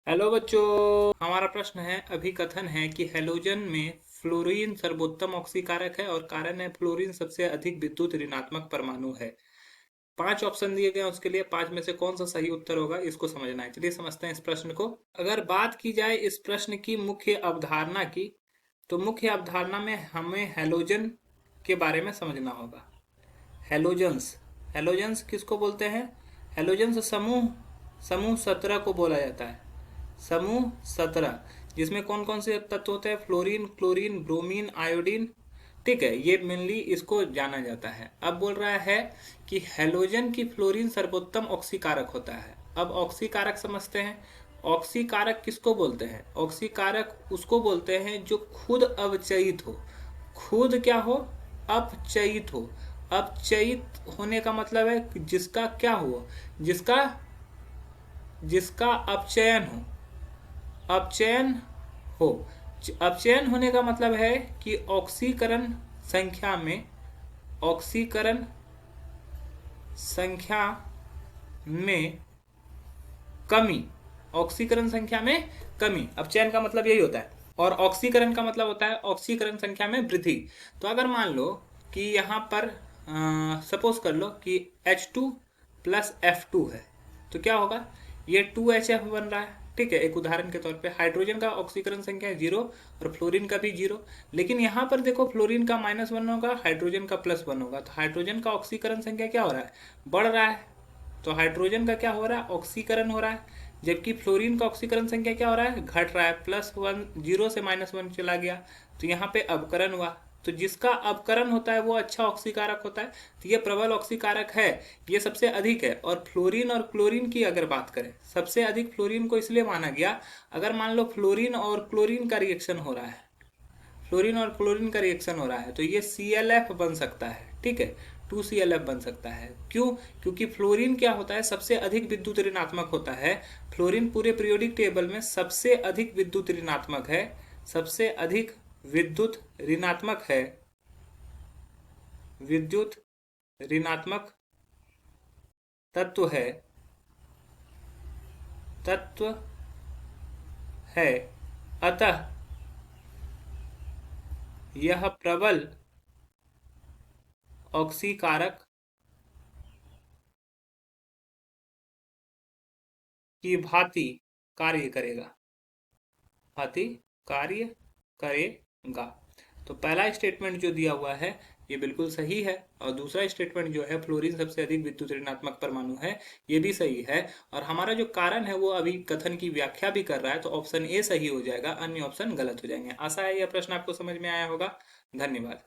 Hello बच्चों। हमारा प्रश्न है, अभिकथन है कि हैलोजन में फ्लोरीन सर्वोत्तम ऑक्सीकारक है और कारण है फ्लोरीन सबसे अधिक विद्युत ऋणात्मक परमाणु है। 5 ऑप्शन दिए गए हैं, उसके लिए 5 में से कौन सा सही उत्तर होगा इसको समझना है। चलिए समझते हैं इस प्रश्न को। अगर बात की जाए इस प्रश्न की मुख्य अवधारणा की, तो मुख्य अवधारणा में हमें हैलोजन के बारे में समझना होगा। हैलोजन्स हैलोजन्स किसको बोलते हैं? हैलोजन्स समूह समूह 17 को बोला जाता है। समूह 17, जिसमें कौन कौन से तत्व होते हैं? Fluorine, chlorine, bromine, iodine. ठीक है, ये मेनली इसको जाना जाता है। अब बोल रहा है कि हैलोजन की फ्लोरीन सर्वोत्तम ऑक्सीकारक होता है। अब ऑक्सीकारक समझते हैं। ऑक्सीकारक किसको बोलते हैं? ऑक्सीकारक उसको बोलते हैं जो खुद अवचयित हो। खुद क्या हो? अपचयित हो। अपचयित होने का मतलब है कि जिसका क्या हो? जिसका जिसका अपचयन हो। अपचयन हो। अपचयन होने का मतलब है कि ऑक्सीकरण संख्या में कमी। ऑक्सीकरण संख्या में कमी, अपचयन का मतलब यही होता है। और ऑक्सीकरण का मतलब होता है ऑक्सीकरण संख्या में वृद्धि। तो अगर मान लो कि यहाँ पर सपोज कर लो कि H2 प्लस F2 है, तो क्या होगा? ये 2HF बन रहा है। ठीक है, एक उदाहरण के तौर पे हाइड्रोजन का ऑक्सीकरण संख्या है 0 और फ्लोरीन का भी 0। लेकिन यहाँ पर देखो, फ्लोरीन का -1 होगा, हाइड्रोजन का +1 होगा, तो हाइड्रोजन का ऑक्सीकरण संख्या क्या हो रहा है? बढ़ रहा है। तो हाइड्रोजन का क्या हो रहा है? ऑक्सीकरण हो रहा है। जबकि फ्लोरीन का ऑक्सीकरण संख्या क्या हो रहा है? घट रहा है। +1, 0 से -1 चला गया, तो यहाँ पे अवकरण हुआ। तो जिसका अवकरण होता है वो अच्छा ऑक्सीकारक होता है। तो ये प्रबल ऑक्सीकारक है, ये सबसे अधिक है। और फ्लोरीन और क्लोरीन की अगर बात करें, सबसे अधिक फ्लोरीन को इसलिए माना गया, अगर मान लो फ्लोरीन और क्लोरीन का रिएक्शन हो रहा है, फ्लोरीन और क्लोरीन का रिएक्शन हो रहा है, तो ये ClF बन सकता है। ठीक है, 2ClF बन सकता है। क्यों? क्योंकि फ्लोरीन क्या होता है? सबसे अधिक विद्युत ऋणात्मक होता है। फ्लोरीन पूरे पीरियोडिक टेबल में सबसे अधिक विद्युत ऋणात्मक है। सबसे अधिक विद्युत ऋणात्मक है। विद्युत ऋणात्मक तत्व है। तत्व है। अतः यह प्रबल ऑक्सीकारक की भांति कार्य करेगा। भांति कार्य करेगा। तो पहला स्टेटमेंट जो दिया हुआ है ये बिल्कुल सही है, और दूसरा स्टेटमेंट जो है फ्लोरीन सबसे अधिक विद्युत ऋणात्मक परमाणु है, ये भी सही है। और हमारा जो कारण है वो अभी कथन की व्याख्या भी कर रहा है, तो ऑप्शन ए सही हो जाएगा, अन्य ऑप्शन गलत हो जाएंगे। आशा है यह प्रश्न आपको समझ में आया होगा। धन्यवाद।